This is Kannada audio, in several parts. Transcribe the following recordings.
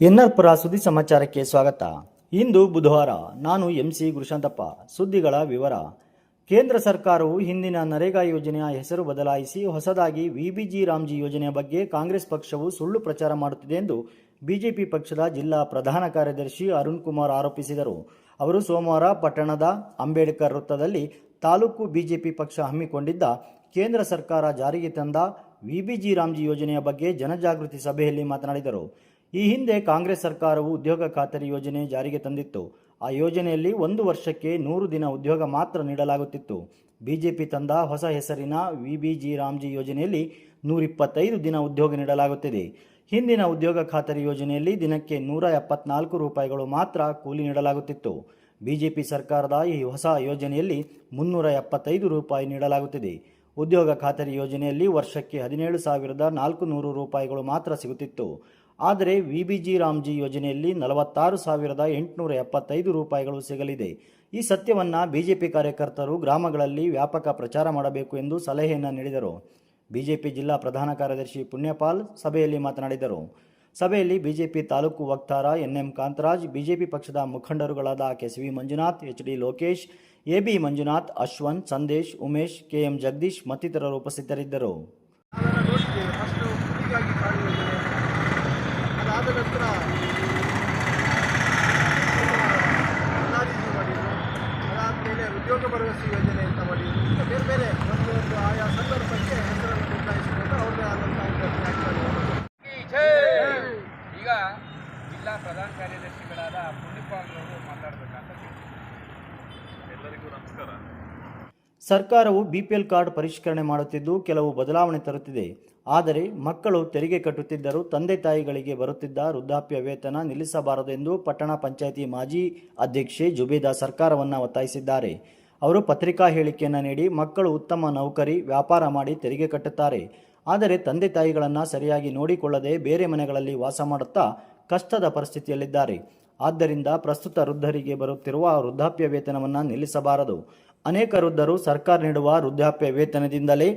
ಎನ್ಆರ್ಪುರ ಸುದ್ದಿ ಸಮಾಚಾರಕ್ಕೆ ಸ್ವಾಗತ. ಇಂದು ಬುಧವಾರ. ನಾನು ಎಂಸಿ ಗುರುಶಾಂತಪ್ಪ. ಸುದ್ದಿಗಳ ವಿವರ. ಕೇಂದ್ರ ಸರ್ಕಾರವು ಹಿಂದಿನ ನರೇಗಾ ಯೋಜನೆಯ ಹೆಸರು ಬದಲಾಯಿಸಿ ಹೊಸದಾಗಿ ವಿಬಿಜಿ ರಾಮ್ಜಿ ಯೋಜನೆಯ ಬಗ್ಗೆ ಕಾಂಗ್ರೆಸ್ ಪಕ್ಷವು ಸುಳ್ಳು ಪ್ರಚಾರ ಮಾಡುತ್ತಿದೆ ಎಂದು ಬಿಜೆಪಿ ಪಕ್ಷದ ಜಿಲ್ಲಾ ಪ್ರಧಾನ ಕಾರ್ಯದರ್ಶಿ ಅರುಣ್ ಕುಮಾರ್ ಆರೋಪಿಸಿದರು. ಅವರು ಸೋಮವಾರ ಪಟ್ಟಣದ ಅಂಬೇಡ್ಕರ್ ವೃತ್ತದಲ್ಲಿ ತಾಲೂಕು ಬಿಜೆಪಿ ಪಕ್ಷ ಹಮ್ಮಿಕೊಂಡಿದ್ದ ಕೇಂದ್ರ ಸರ್ಕಾರ ಜಾರಿಗೆ ತಂದ ವಿಬಿಜಿ ರಾಮ್ಜಿ ಯೋಜನೆಯ ಬಗ್ಗೆ ಜನಜಾಗೃತಿ ಸಭೆಯಲ್ಲಿ ಮಾತನಾಡಿದರು. ಈ ಹಿಂದೆ ಕಾಂಗ್ರೆಸ್ ಸರ್ಕಾರವು ಉದ್ಯೋಗ ಖಾತರಿ ಯೋಜನೆ ಜಾರಿಗೆ ತಂದಿತ್ತು. ಆ ಯೋಜನೆಯಲ್ಲಿ 1 ವರ್ಷಕ್ಕೆ 100 ದಿನ ಉದ್ಯೋಗ ಮಾತ್ರ ನೀಡಲಾಗುತ್ತಿತ್ತು. ಬಿಜೆಪಿ ತಂದ ಹೊಸ ಹೆಸರಿನ ವಿಬಿಜಿ ರಾಮ್ಜಿ ಯೋಜನೆಯಲ್ಲಿ 125 ದಿನ ಉದ್ಯೋಗ ನೀಡಲಾಗುತ್ತಿದೆ. ಹಿಂದಿನ ಉದ್ಯೋಗ ಖಾತರಿ ಯೋಜನೆಯಲ್ಲಿ ದಿನಕ್ಕೆ 174 ರೂಪಾಯಿಗಳು ಮಾತ್ರ ಕೂಲಿ ನೀಡಲಾಗುತ್ತಿತ್ತು. ಬಿಜೆಪಿ ಸರ್ಕಾರದ ಈ ಹೊಸ ಯೋಜನೆಯಲ್ಲಿ 375 ರೂಪಾಯಿ ನೀಡಲಾಗುತ್ತಿದೆ. ಉದ್ಯೋಗ ಖಾತರಿ ಯೋಜನೆಯಲ್ಲಿ ವರ್ಷಕ್ಕೆ 17,400 ರೂಪಾಯಿಗಳು ಮಾತ್ರ ಸಿಗುತ್ತಿತ್ತು. ಆದರೆ ವಿಬಿಜಿ ರಾಮ್ಜಿ ಯೋಜನೆಯಲ್ಲಿ 46,875 ರೂಪಾಯಿಗಳು ಸಿಗಲಿದೆ. ಈ ಸತ್ಯವನ್ನು ಬಿಜೆಪಿ ಕಾರ್ಯಕರ್ತರು ಗ್ರಾಮಗಳಲ್ಲಿ ವ್ಯಾಪಕ ಪ್ರಚಾರ ಮಾಡಬೇಕು ಎಂದು ಸಲಹೆಯನ್ನು ನೀಡಿದರು. ಬಿಜೆಪಿ ಜಿಲ್ಲಾ ಪ್ರಧಾನ ಕಾರ್ಯದರ್ಶಿ ಪುಣ್ಯಪಾಲ್ ಸಭೆಯಲ್ಲಿ ಮಾತನಾಡಿದರು. ಸಭೆಯಲ್ಲಿ ಬಿಜೆಪಿ ತಾಲೂಕು ವಕ್ತಾರ ಎನ್ಎಂ ಕಾಂತರಾಜ್, ಬಿಜೆಪಿ ಪಕ್ಷದ ಮುಖಂಡರುಗಳಾದ KCV Manjunath, HD Lokesh, AB Manjunath, Ashwanth, Sandesh, Umesh, KM Jagadish ಮತ್ತಿತರರು ಉಪಸ್ಥಿತರಿದ್ದರು. ಅದಾದ ನಂತರ ಅನಾಲಿಸಿಸ್ ಮಾಡಿದರು. ಅದಾದಮೇಲೆ ಉದ್ಯೋಗ ಭರವಸೆ ಯೋಜನೆ ಅಂತ ಮಾಡಿದರು. ಈಗ ಬೇರೆ ಬೇರೆ ಒಂದು ಆಯಾ ಸಂದರ್ಭಕ್ಕೆ ಹೆಸರನ್ನು ಬದಲಾಯಿಸಿಕೊಂಡು ಅವ್ರದ್ದೇ ಆದಂಥ ಈಗ ಜಿಲ್ಲಾ ಪ್ರಧಾನ ಕಾರ್ಯದರ್ಶಿಗಳಾದ ಪುಣ್ಯಪಾಲ್ ಅವರು ಮಾತಾಡಬೇಕಂತ. ಎಲ್ಲರಿಗೂ ನಮಸ್ಕಾರ. ಸರ್ಕಾರವು ಬಿಪಿಎಲ್ ಕಾರ್ಡ್ ಪರಿಷ್ಕರಣೆ ಮಾಡುತ್ತಿದ್ದು ಕೆಲವು ಬದಲಾವಣೆ ತರುತ್ತಿದೆ. ಆದರೆ ಮಕ್ಕಳು ತೆರಿಗೆ ಕಟ್ಟುತ್ತಿದ್ದರೂ ತಂದೆ ತಾಯಿಗಳಿಗೆ ಬರುತ್ತಿದ್ದ ವೃದ್ಧಾಪ್ಯ ವೇತನ ನಿಲ್ಲಿಸಬಾರದು ಎಂದು ಪಟ್ಟಣ ಪಂಚಾಯಿತಿ ಮಾಜಿ ಅಧ್ಯಕ್ಷೆ ಜುಬೇದಾ ಸರ್ಕಾರವನ್ನು ಒತ್ತಾಯಿಸಿದ್ದಾರೆ. ಅವರು ಪತ್ರಿಕಾ ಹೇಳಿಕೆಯನ್ನು ನೀಡಿ, ಮಕ್ಕಳು ಉತ್ತಮ ನೌಕರಿ, ವ್ಯಾಪಾರ ಮಾಡಿ ತೆರಿಗೆ ಕಟ್ಟುತ್ತಾರೆ. ಆದರೆ ತಂದೆ ತಾಯಿಗಳನ್ನು ಸರಿಯಾಗಿ ನೋಡಿಕೊಳ್ಳದೆ ಬೇರೆ ಮನೆಗಳಲ್ಲಿ ವಾಸ ಮಾಡುತ್ತಾ ಕಷ್ಟದ ಪರಿಸ್ಥಿತಿಯಲ್ಲಿದ್ದಾರೆ. ಆದ್ದರಿಂದ ಪ್ರಸ್ತುತ ವೃದ್ಧರಿಗೆ ಬರುತ್ತಿರುವ ವೃದ್ಧಾಪ್ಯ ವೇತನವನ್ನು ನಿಲ್ಲಿಸಬಾರದು. ಅನೇಕ ವೃದ್ಧರು ಸರ್ಕಾರ ನೀಡುವ ವೃದ್ಧಾಪ್ಯ ವೇತನದಿಂದಲೇ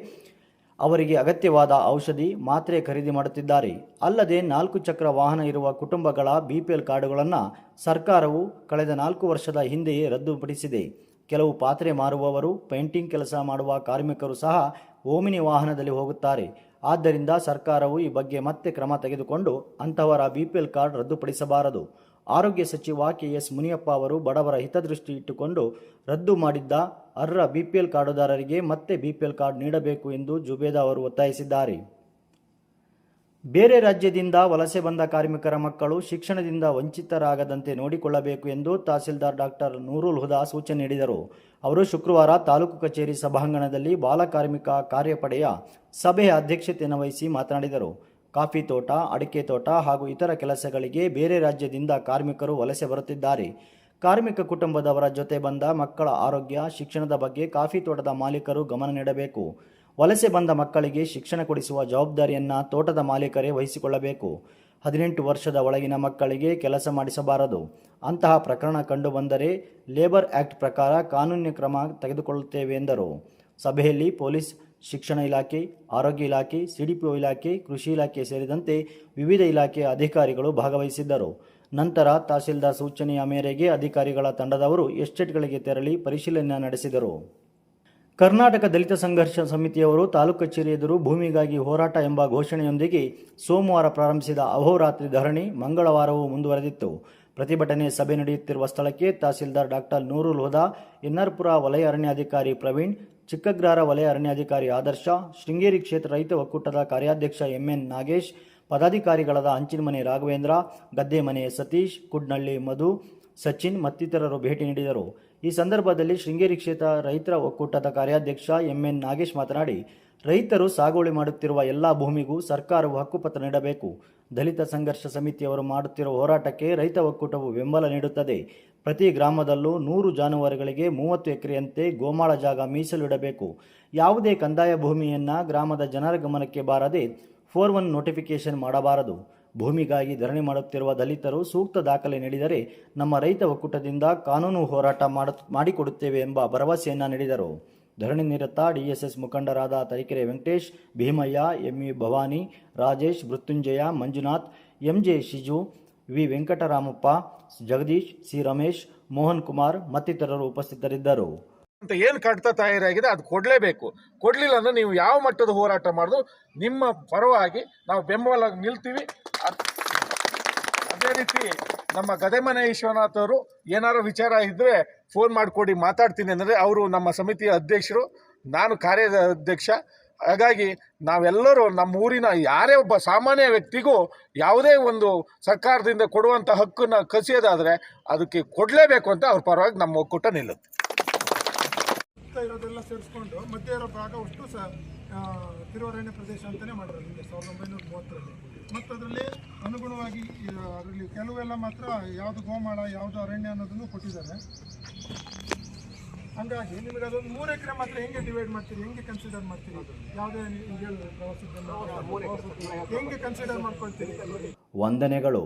ಅವರಿಗೆ ಅಗತ್ಯವಾದ ಔಷಧಿ, ಮಾತ್ರೆ ಖರೀದಿ ಮಾಡುತ್ತಿದ್ದಾರೆ. ಅಲ್ಲದೆ 4 ಚಕ್ರ ವಾಹನ ಇರುವ ಕುಟುಂಬಗಳ ಬಿಪಿಎಲ್ ಕಾರ್ಡುಗಳನ್ನು ಸರ್ಕಾರವು ಕಳೆದ 4 ವರ್ಷದ ಹಿಂದೆಯೇ ರದ್ದುಪಡಿಸಿದೆ. ಕೆಲವು ಪಾತ್ರೆ ಮಾರುವವರು, ಪೇಂಟಿಂಗ್ ಕೆಲಸ ಮಾಡುವ ಕಾರ್ಮಿಕರು ಸಹ ಓಮಿನಿ ವಾಹನದಲ್ಲಿ ಹೋಗುತ್ತಾರೆ. ಆದ್ದರಿಂದ ಸರ್ಕಾರವು ಈ ಬಗ್ಗೆ ಮತ್ತೆ ಕ್ರಮ ತೆಗೆದುಕೊಂಡು ಅಂತಹವರ ಬಿಪಿಎಲ್ ಕಾರ್ಡ್ ರದ್ದುಪಡಿಸಬಾರದು. ಆರೋಗ್ಯ ಸಚಿವ ಕೆಎಸ್ ಮುನಿಯಪ್ಪ ಅವರು ಬಡವರ ಹಿತದೃಷ್ಟಿ ಇಟ್ಟುಕೊಂಡು ರದ್ದು ಮಾಡಿದ್ದ ಅರ್ಹ ಬಿಪಿಎಲ್ ಕಾರ್ಡುದಾರರಿಗೆ ಮತ್ತೆ ಬಿಪಿಎಲ್ ಕಾರ್ಡ್ ನೀಡಬೇಕು ಎಂದು ಜುಬೇದಾ ಅವರು ಒತ್ತಾಯಿಸಿದ್ದಾರೆ. ಬೇರೆ ರಾಜ್ಯದಿಂದ ವಲಸೆ ಬಂದ ಕಾರ್ಮಿಕರ ಮಕ್ಕಳು ಶಿಕ್ಷಣದಿಂದ ವಂಚಿತರಾಗದಂತೆ ನೋಡಿಕೊಳ್ಳಬೇಕು ಎಂದು ತಹಸೀಲ್ದಾರ್ ಡಾಕ್ಟರ್ ನೂರುಲ್ ಹುದಾ ಸೂಚನೆ ನೀಡಿದರು. ಅವರು ಶುಕ್ರವಾರ ತಾಲೂಕು ಕಚೇರಿ ಸಭಾಂಗಣದಲ್ಲಿ ಬಾಲ ಕಾರ್ಮಿಕ ಕಾರ್ಯಪಡೆಯ ಸಭೆಯ ಅಧ್ಯಕ್ಷತೆಯನ್ನು ವಹಿಸಿ ಮಾತನಾಡಿದರು. ಕಾಫಿ ತೋಟ, ಅಡಿಕೆ ತೋಟ ಹಾಗೂ ಇತರ ಕೆಲಸಗಳಿಗೆ ಬೇರೆ ರಾಜ್ಯದಿಂದ ಕಾರ್ಮಿಕರು ವಲಸೆ ಬರುತ್ತಿದ್ದಾರೆ. ಕಾರ್ಮಿಕ ಕುಟುಂಬದವರ ಜೊತೆ ಬಂದ ಮಕ್ಕಳ ಆರೋಗ್ಯ, ಶಿಕ್ಷಣದ ಬಗ್ಗೆ ಕಾಫಿ ತೋಟದ ಮಾಲೀಕರು ಗಮನ ನೀಡಬೇಕು. ವಲಸೆ ಬಂದ ಮಕ್ಕಳಿಗೆ ಶಿಕ್ಷಣ ಕೊಡಿಸುವ ಜವಾಬ್ದಾರಿಯನ್ನು ತೋಟದ ಮಾಲೀಕರೇ ವಹಿಸಿಕೊಳ್ಳಬೇಕು. 18 ವರ್ಷದ ಒಳಗಿನ ಮಕ್ಕಳಿಗೆ ಕೆಲಸ ಮಾಡಿಸಬಾರದು. ಅಂತಹ ಪ್ರಕರಣ ಕಂಡುಬಂದರೆ ಲೇಬರ್ ಆ್ಯಕ್ಟ್ ಪ್ರಕಾರ ಕಾನೂನಿನ ಕ್ರಮ ತೆಗೆದುಕೊಳ್ಳುತ್ತೇವೆ ಎಂದರು. ಸಭೆಯಲ್ಲಿ ಪೊಲೀಸ್, ಶಿಕ್ಷಣ ಇಲಾಖೆ, ಆರೋಗ್ಯ ಇಲಾಖೆ, ಸಿಡಿಪಿಒ ಇಲಾಖೆ, ಕೃಷಿ ಇಲಾಖೆ ಸೇರಿದಂತೆ ವಿವಿಧ ಇಲಾಖೆಯ ಅಧಿಕಾರಿಗಳು ಭಾಗವಹಿಸಿದ್ದರು. ನಂತರ ತಹಸೀಲ್ದಾರ್ ಸೂಚನೆಯ ಮೇರೆಗೆ ಅಧಿಕಾರಿಗಳ ತಂಡದವರು ಎಸ್ಟೇಟ್ಗಳಿಗೆ ತೆರಳಿ ಪರಿಶೀಲನೆ ನಡೆಸಿದರು. ಕರ್ನಾಟಕ ದಲಿತ ಸಂಘರ್ಷ ಸಮಿತಿಯವರು ತಾಲೂಕು ಕಚೇರಿ ಎದುರು ಭೂಮಿಗಾಗಿ ಹೋರಾಟ ಎಂಬ ಘೋಷಣೆಯೊಂದಿಗೆ ಸೋಮವಾರ ಪ್ರಾರಂಭಿಸಿದ ಅಹೋರಾತ್ರಿ ಧರಣಿ ಮಂಗಳವಾರವೂ ಮುಂದುವರೆದಿತ್ತು. ಪ್ರತಿಭಟನೆ ಸಭೆ ನಡೆಯುತ್ತಿರುವ ಸ್ಥಳಕ್ಕೆ ತಹಸೀಲ್ದಾರ್ ಡಾಕ್ಟರ್ ನೂರುಲ್ ಹುದಾ, ಎನ್ಆರ್ಪುರ ವಲಯ ಅರಣ್ಯಾಧಿಕಾರಿ ಪ್ರವೀಣ್, ಚಿಕ್ಕಗ್ರಾರ ವಲಯ ಅರಣ್ಯಾಧಿಕಾರಿ ಆದರ್ಶ, ಶೃಂಗೇರಿ ಕ್ಷೇತ್ರ ರೈತ ಒಕ್ಕೂಟದ ಕಾರ್ಯಾಧ್ಯಕ್ಷ ಎಂಎನ್ ನಾಗೇಶ್, ಪದಾಧಿಕಾರಿಗಳಾದ ಹಂಚಿನಮನೆ ರಾಘವೇಂದ್ರ, ಗದ್ದೆಮನೆ ಸತೀಶ್, ಕುಡ್ನಳ್ಳಿ ಮಧು, ಸಚಿನ್ ಮತ್ತಿತರರು ಭೇಟಿ ನೀಡಿದರು. ಈ ಸಂದರ್ಭದಲ್ಲಿ ಶೃಂಗೇರಿ ಕ್ಷೇತ್ರ ರೈತರ ಒಕ್ಕೂಟದ ಕಾರ್ಯಾಧ್ಯಕ್ಷ ಎಂಎನ್ ನಾಗೇಶ್ ಮಾತನಾಡಿ, ರೈತರು ಸಾಗುವಳಿ ಮಾಡುತ್ತಿರುವ ಎಲ್ಲ ಭೂಮಿಗೂ ಸರ್ಕಾರವು ಹಕ್ಕುಪತ್ರ ನೀಡಬೇಕು. ದಲಿತ ಸಂಘರ್ಷ ಸಮಿತಿಯವರು ಮಾಡುತ್ತಿರುವ ಹೋರಾಟಕ್ಕೆ ರೈತ ಒಕ್ಕೂಟವು ಬೆಂಬಲ ನೀಡುತ್ತದೆ. ಪ್ರತಿ ಗ್ರಾಮದಲ್ಲೂ 100 ಜಾನುವಾರುಗಳಿಗೆ 30 ಎಕರೆಯಂತೆ ಗೋಮಾಳ ಜಾಗ ಮೀಸಲಿಡಬೇಕು. ಯಾವುದೇ ಕಂದಾಯ ಭೂಮಿಯನ್ನು ಗ್ರಾಮದ ಜನರ ಗಮನಕ್ಕೆ ಬಾರದೆ 4-1 ನೋಟಿಫಿಕೇಶನ್ ಮಾಡಬಾರದು. ಭೂಮಿಗಾಗಿ ಧರಣಿ ಮಾಡುತ್ತಿರುವ ದಲಿತರು ಸೂಕ್ತ ದಾಖಲೆ ನೀಡಿದರೆ ನಮ್ಮ ರೈತ ಒಕ್ಕೂಟದಿಂದ ಕಾನೂನು ಹೋರಾಟ ಮಾಡಿಕೊಡುತ್ತೇವೆ ಎಂಬ ಭರವಸೆಯನ್ನು ನೀಡಿದರು. ಧರಣಿ ನಿರತ ಡಿಎಸ್ಎಸ್ ಮುಖಂಡರಾದ Tarikere Venkatesh, Bheemaiah, ME Bhavani, Rajesh, Mrutyunjaya, Manjunath, MJ Shiju, V Venkataramappa, Jagadish, C Ramesh, Mohan Kumar ಮತ್ತಿತರರು ಉಪಸ್ಥಿತರಿದ್ದರು. ಅಂತ ಏನು ಕಟ್ತಾ ತಯಾರಾಗಿದೆ ಅದು ಕೊಡಲೇಬೇಕು. ಕೊಡಲಿಲ್ಲ ಅಂದರೆ ನೀವು ಯಾವ ಮಟ್ಟದ ಹೋರಾಟ ಮಾಡೋದು ನಿಮ್ಮ ಪರವಾಗಿ ನಾವು ಬೆಂಬಲ ನಿಲ್ತೀವಿ. ಅದೇ ರೀತಿ ನಮ್ಮ ಗದೆಮನೆ ವಿಶ್ವನಾಥ್ ಅವರು ಏನಾರು ವಿಚಾರ ಇದ್ದರೆ ಫೋನ್ ಮಾಡಿಕೊಡಿ ಮಾತಾಡ್ತೀನಿ ಅಂದರೆ ಅವರು ನಮ್ಮ ಸಮಿತಿಯ ಅಧ್ಯಕ್ಷರು, ನಾನು ಕಾರ್ಯಾಧ್ಯಕ್ಷ. ಹಾಗಾಗಿ ನಾವೆಲ್ಲರೂ ನಮ್ಮ ಊರಿನ ಯಾರೇ ಒಬ್ಬ ಸಾಮಾನ್ಯ ವ್ಯಕ್ತಿಗೂ ಯಾವುದೇ ಒಂದು ಸರ್ಕಾರದಿಂದ ಕೊಡುವಂಥ ಹಕ್ಕನ್ನು ಕಸಿಯೋದಾದರೆ ಅದಕ್ಕೆ ಕೊಡಲೇಬೇಕು ಅಂತ ಅವ್ರ ಪರವಾಗಿ ನಮ್ಮ ಒಕ್ಕೂಟ ನಿಲ್ಲುತ್ತೆ. ಇರೋದೆಲ್ಲ ಸೇರಿಸ್ಕೊಂಡು ಮಧ್ಯ ಇರೋ ಭಾಗ ಅಷ್ಟು ತಿರುವರಣ್ಯ ಪ್ರದೇಶ ಅಂತಲೇ ಮಾಡಿರೋದು 1930ರಲ್ಲಿ. ಮತ್ತು ಅದರಲ್ಲಿ ಅನುಗುಣವಾಗಿ ಅದರಲ್ಲಿ ಕೆಲವೆಲ್ಲ ಮಾತ್ರ ಯಾವುದು ಗೋಮಾಳ ಯಾವುದು ಅರಣ್ಯ ಅನ್ನೋದನ್ನು ಕೊಟ್ಟಿದ್ದಾರೆ. ಹಂಗಾಗಿ ನಿಮಗೆ ಅದೊಂದು 3 ಎಕರೆ ಮಾತ್ರ ಹೆಂಗೆ ಡಿವೈಡ್ ಮಾಡ್ತೀರಿ, ಹೆಂಗೆ ಕನ್ಸಿಡರ್ ಮಾಡ್ತೀರಿ, ಯಾವುದೇ ಪ್ರವಾಸೋದ್ಯಮ ಹೆಂಗೆ ಕನ್ಸಿಡರ್ ಮಾಡ್ಕೊಳ್ತೀರಿ? ವಂದನೆಗಳು.